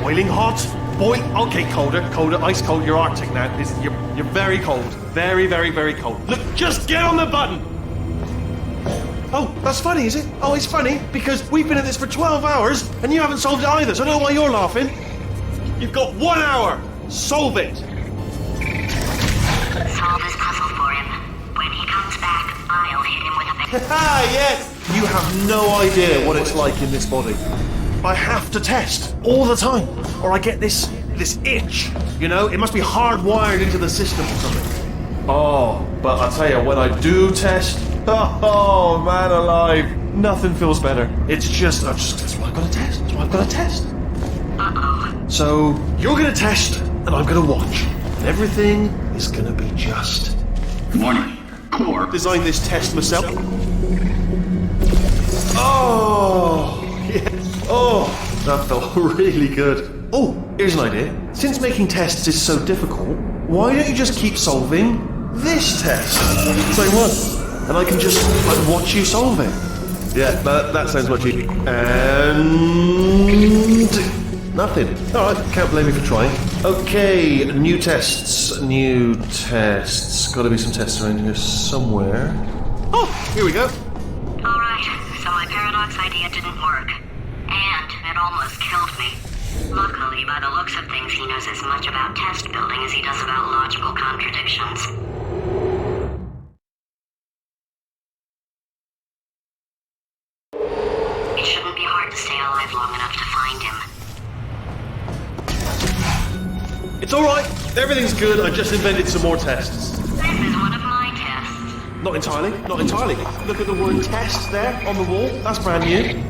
boiling hot, okay, colder, ice cold. You're Arctic now. You're very cold, very, very, very cold. Look, just get on the button. Oh, that's funny, is it? Oh, it's funny because we've been at this for 12 hours and you haven't solved it either. So I don't know why you're laughing. You've got 1 hour. Solve it. Solve his puzzle for him. When he comes back, I'll hit him with a Ah, yes! You have no idea what it's like in this body. I have to test all the time, or I get this itch. You know, it must be hardwired into the system or something. Oh, but I tell you, when I do test, oh man alive, nothing feels better. It's just that's why I've got to test. That's why I've got to test. Uh-oh. So you're gonna test, and I'm gonna watch. And everything is gonna be just. Warning. Core. Designed this test myself. Oh, yeah. Oh, that felt really good. Oh, here's an idea. Since making tests is so difficult, why don't you just keep solving this test? Same one. And I can just, watch you solve it. Yeah, that sounds much easier. And... nothing. Alright, can't blame me for trying. Okay, new tests. Gotta be some tests around here somewhere. Oh, here we go. Alright, so my paradox idea didn't work. And it almost killed me. Luckily, by the looks of things, he knows as much about test building as he does about logical contradictions. It shouldn't be hard to stay alive long enough to find him. It's alright. Everything's good. I just invented some more tests. This is one of my tests. Not entirely. Look at the word test there on the wall. That's brand new.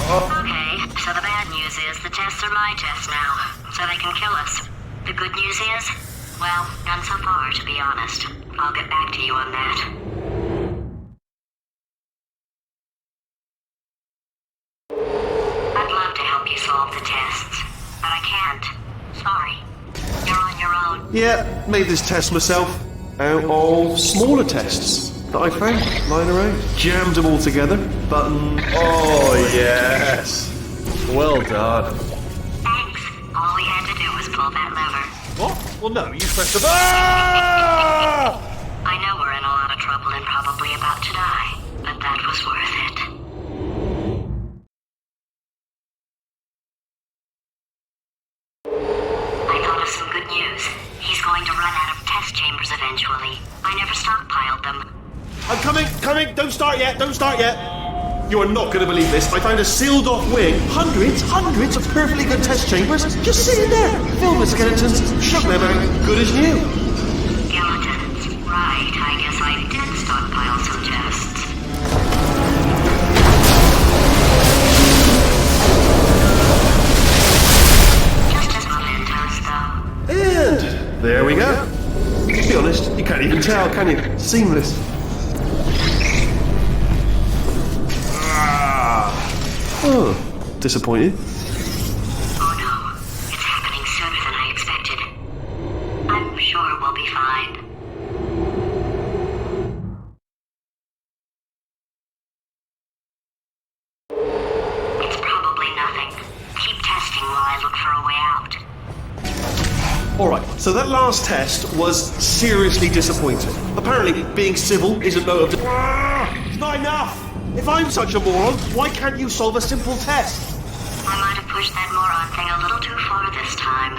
Okay, so the bad news is the tests are my tests now, so they can kill us. The good news is, well, none so far, to be honest. I'll get back to you on that. I'd love to help you solve the tests, but I can't. Sorry. You're on your own. Yeah, made this test myself out of smaller tests that I found lying around. Jammed them all together. Button. Oh, yes. Well done. Thanks. All we had to do was pull that lever. What? Well, no, you pressed the... Ah! I know we're in a lot of trouble and probably about to die, but that was worth it. I thought of some good news. He's going to run out of test chambers eventually. I never stockpiled them. I'm coming. Don't start yet. You are not going to believe this. I found a sealed off wing. Hundreds of perfectly good test chambers just sitting there. Filled with skeletons. Shook them out. Good as new. Skeletons. Right, I guess I did stockpile some tests. Just as mementos, though. And there we go. To be honest, you can't even tell, can you? Seamless. Oh, disappointed. Oh no, it's happening sooner than I expected. I'm sure we'll be fine. It's probably nothing. Keep testing while I look for a way out. Alright, so that last test was seriously disappointing. Apparently, being civil is a note of... It's not enough! If I'm such a moron, why can't you solve a simple test? I might have pushed that moron thing a little too far this time.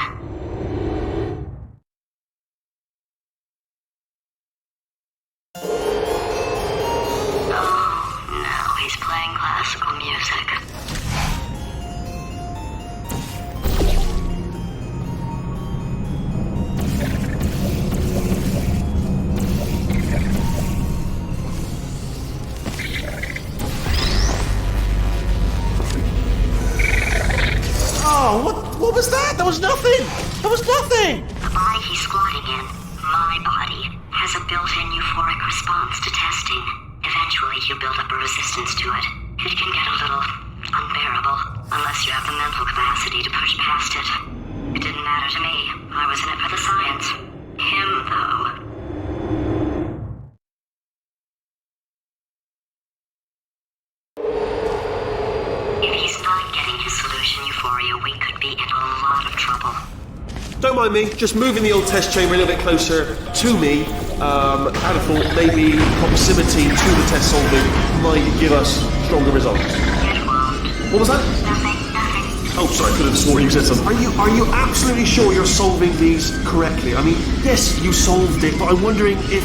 Oh, no, he's playing classical music. Oh, what was that? That was nothing! The body he's squatting in, my body, has a built-in euphoric response to testing. Eventually, you build up a resistance to it. It can get a little unbearable unless you have the mental capacity to push past it. It didn't matter to me. I was in it for the science. Him, though. If he's not getting his solution, Euphoria, we could be in a lot of trouble. Don't mind me, just moving the old test chamber a little bit closer to me. I'd have thought maybe proximity to the test solving might give us stronger results. It won't. What was that? Nothing. Oh, sorry, I could have sworn you said something. Are you absolutely sure you're solving these correctly? I mean, yes, you solved it, but I'm wondering if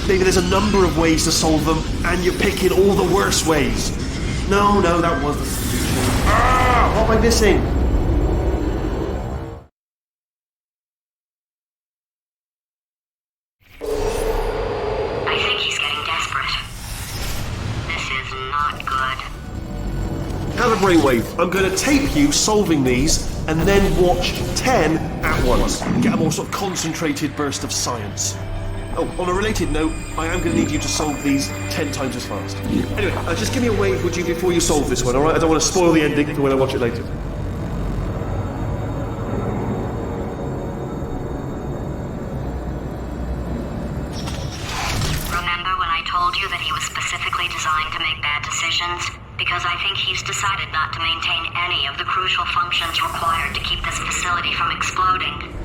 maybe there's a number of ways to solve them, and you're picking all the worst ways. No, that was the solution. What am I missing? I think he's getting desperate. This is not good. Have a brainwave. I'm going to tape you solving these, and then watch 10 at once. Get a more sort of concentrated burst of science. Oh, on a related note, I am going to need you to solve these 10 times as fast. Anyway, just give me a wave, would you, before you solve this one, alright? I don't want to spoil the ending for when I watch it later. Remember when I told you that he was specifically designed to make bad decisions? Because I think he's decided not to maintain any of the crucial functions required to keep this facility from exploding.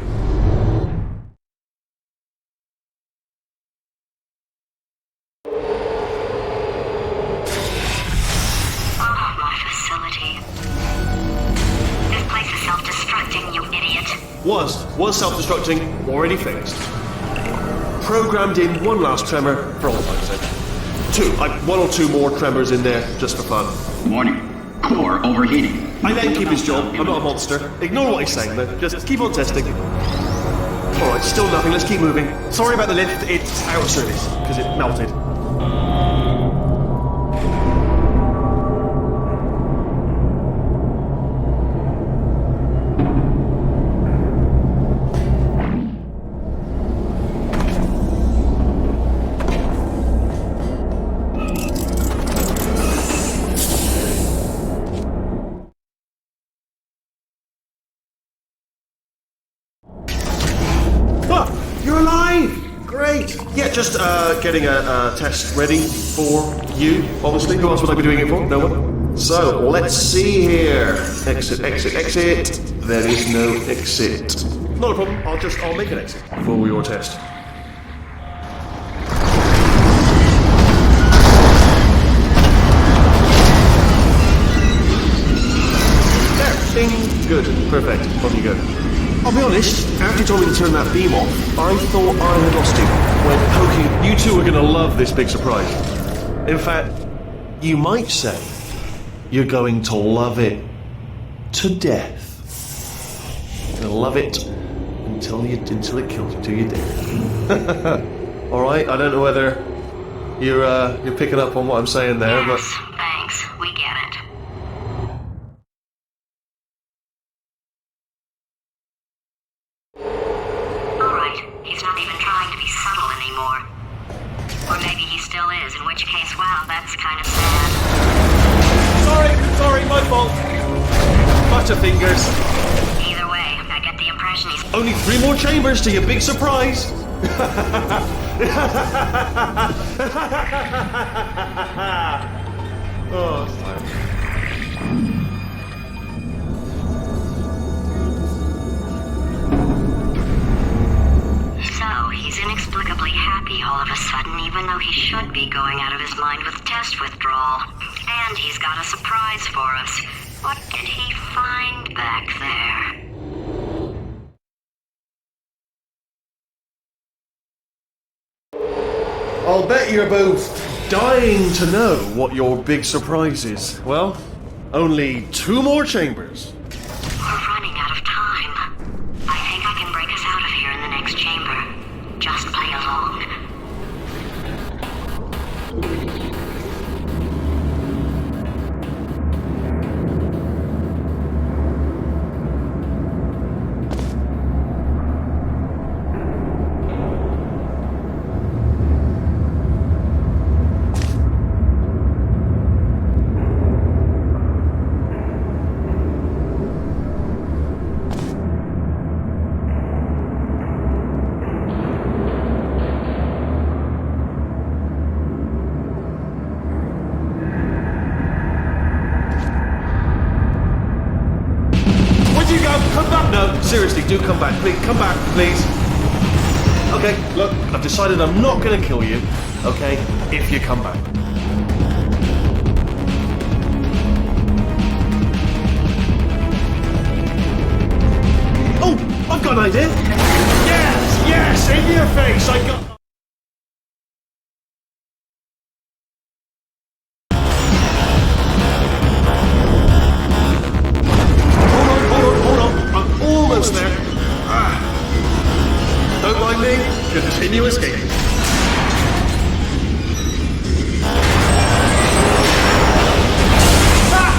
Was self-destructing, already fixed. Programmed in one last tremor for all time's sake. One or two more tremors in there, just for fun. Warning. Core overheating. I let him keep his job, I'm not a monster. Ignore what he's saying though, just keep on testing. Alright, still nothing, let's keep moving. Sorry about the lift, it's out of service, because it melted. You're alive! Great! Yeah, just getting a test ready for you, obviously. Who else would I be doing it for? No one? So, let's see here. Exit. There is no exit. Not a problem, I'll make an exit for your test. There! Bing! Good. Perfect. On you go. I'll be honest, after you told me to turn that beam off, I thought I had lost you. When poking, you two are going to love this big surprise. In fact, you might say you're going to love it to death. You're going to love it until it kills you, till you're dead. Alright, I don't know whether you're picking up on what I'm saying there, Yes, but... thanks. We get it. He's not even trying to be subtle anymore. Or maybe he still is, in which case, wow, that's kind of sad. Sorry, my fault. Butterfingers. Either way, I get the impression he's... Only 3 more chambers to your big surprise. Oh, sorry. So, he's inexplicably happy all of a sudden, even though he should be going out of his mind with test withdrawal. And he's got a surprise for us. What did he find back there? I'll bet you're both dying to know what your big surprise is. Well, only 2 more chambers. We're running out of time. I think I can break us out of here in the next chamber. Just play along. please do come back. Please, come back, please. Okay, look, I've decided I'm not going to kill you, okay, if you come back. Oh, I've got an idea. Yes, in your face, I got... Hold on, I'm almost there. Don't mind me, continue escaping.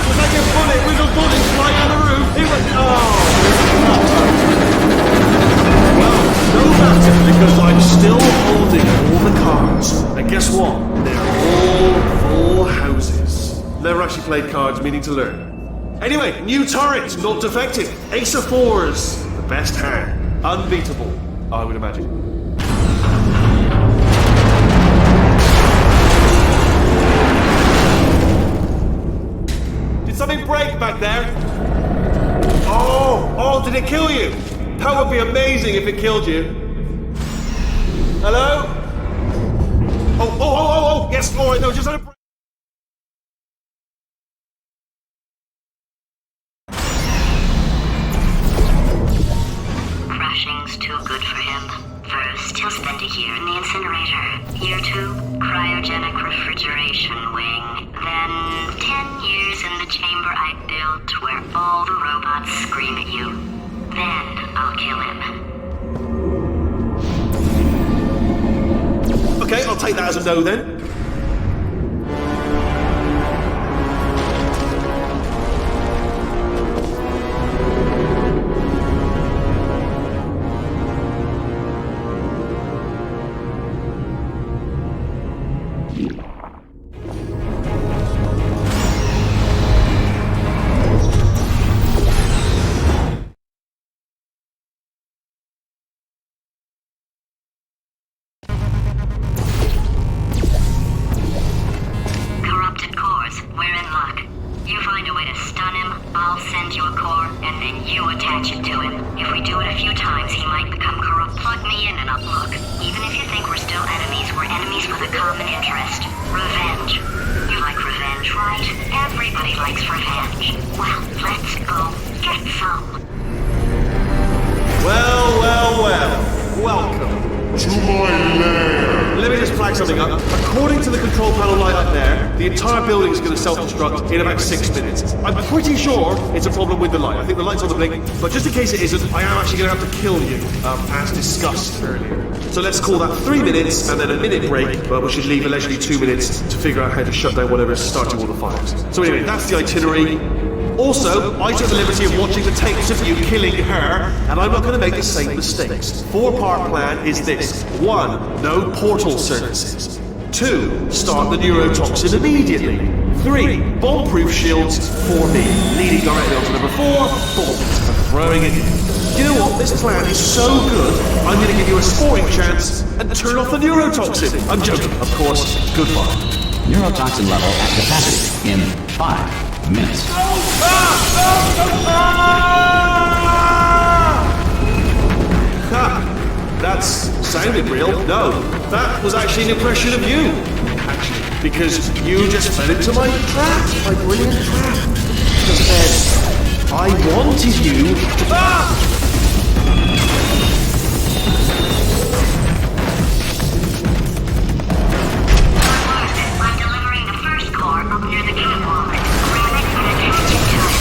Was that your bullet? Was your bullet flying on the roof? It was... Well, no matter, because I'm still holding all the cards. And guess what? They're all full houses. Never actually played cards, meaning to learn. Anyway, new turret, not defective. Ace of fours, the best hand. Unbeatable, I would imagine. Did something break back there? Oh, did it kill you? That would be amazing if it killed you. Hello? Oh, yes, alright, no, just had a break. Crashing's too good for him. First, he'll spend a year in the incinerator. Year 2, cryogenic refrigeration wing. Then, 10 years in the chamber I built where all the robots scream at you. Then, I'll kill him. Okay, I'll take that as a no then. In about 6 minutes. I'm pretty sure it's a problem with the light. I think the light's on the blink, but just in case it isn't, I am actually going to have to kill you, as discussed earlier. So let's call that 3 minutes and then a minute break, but we should leave allegedly 2 minutes to figure out how to shut down whatever is starting all the fires. So anyway, that's the itinerary. Also, I took the liberty of watching the tapes of you killing her, and I'm not going to make the same mistakes. 4-part plan is this. 1, no portal services. 2, start the neurotoxin immediately. 3, bomb-proof shields for me, leading directly onto number 4, boom, and throwing it in. You know what? This plan is so good, I'm going to give you a scoring chance and turn off the neurotoxin. I'm joking, of course. Goodbye. Neurotoxin level at capacity in 5 minutes. That's sounded real. No, that was actually an impression of you. Actually, because you just fell into my trap, my brilliant trap. Because then, I wanted you to... I'm delivering the first core up near the catwalk. Grab it and attach it to it.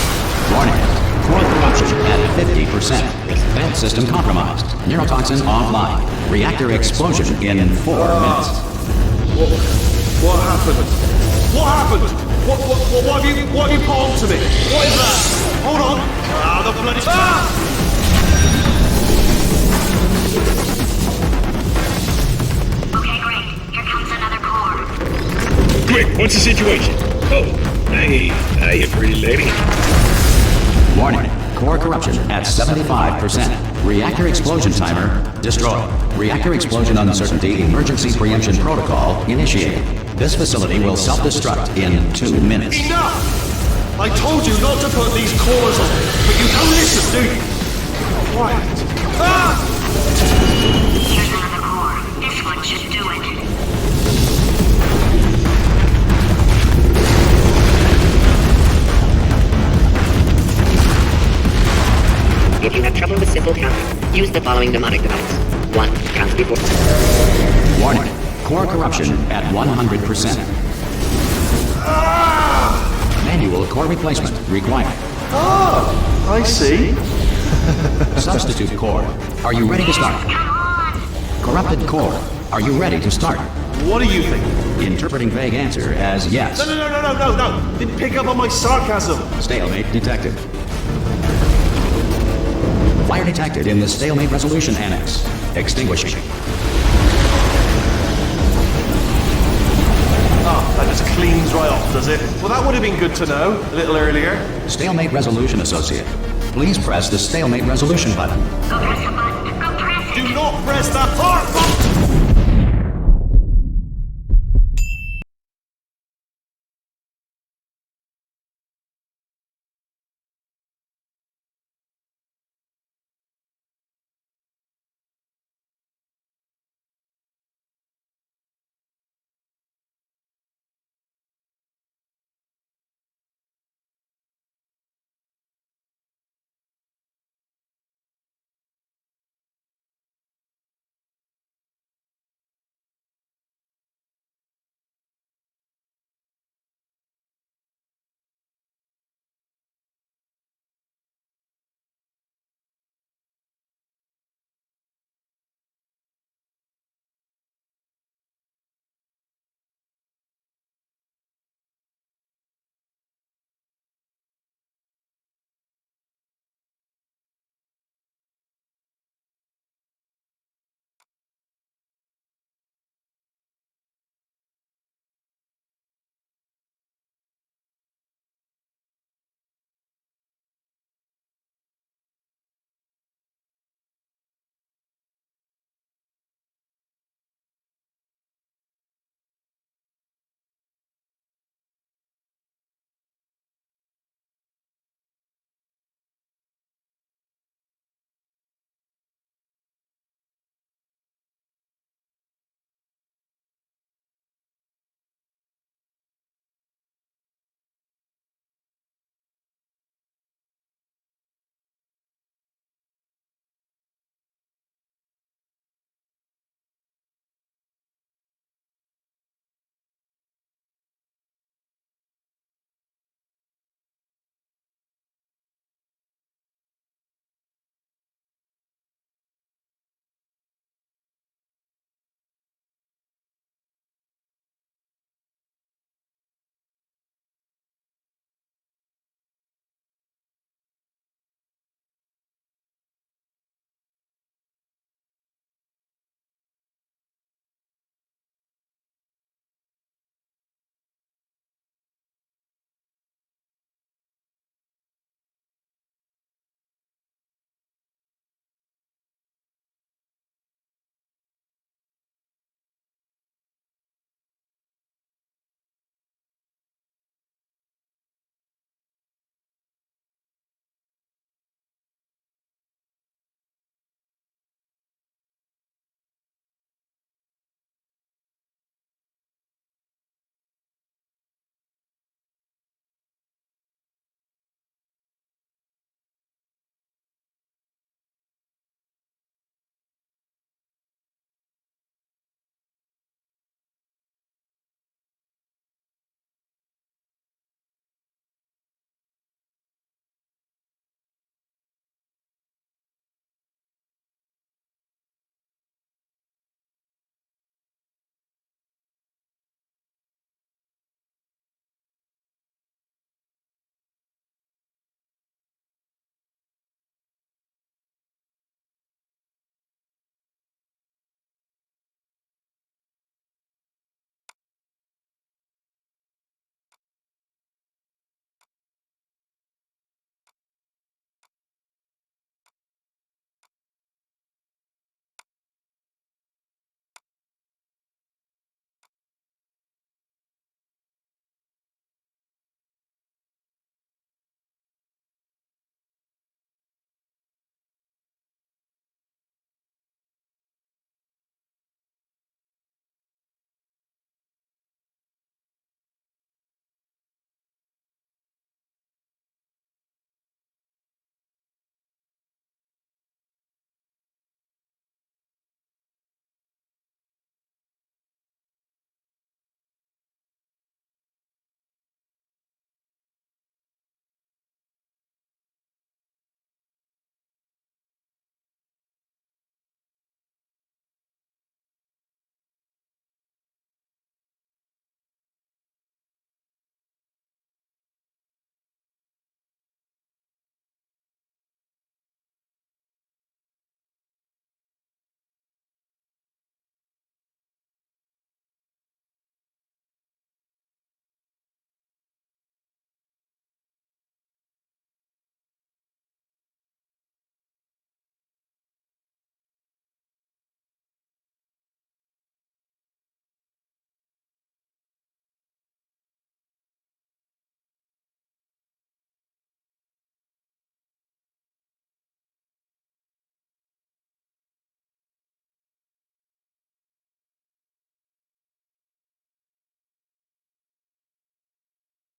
Warning. Core corruption at 50%. Vent system compromised. Neurotoxin offline. Reactor explosion in 4 minutes. What happened? What happened? What have you palmed to me? What is that? Hold on. The bloody... Okay, great. Here comes another core. Quick, what's the situation? Oh, hey, you pretty lady. Warning. Core corruption at 75%. Reactor explosion timer destroyed. Reactor explosion uncertainty emergency preemption protocol initiated. This facility will self-destruct in 2 minutes. Enough! I told you not to put these cores on, but you don't listen, do you? quiet. Ah! Here's another core. This one should do it. If you have trouble with simple counting, use the following mnemonic device. 1. Count before. Warning. Core corruption at 100%. Manual core replacement required. Ah! I see. Substitute core. Are you ready to start? Come on! Corrupted core. Are you ready to start? What do you think? Interpreting vague answer as yes. No. Didn't pick up on my sarcasm. Stalemate detected. Fire detected in the stalemate resolution annex. Extinguishing. Oh, that just cleans right off, does it? Well, that would have been good to know a little earlier. Stalemate resolution associate. Please press the stalemate resolution button. Go press the button. Go press it. Do not press that part button!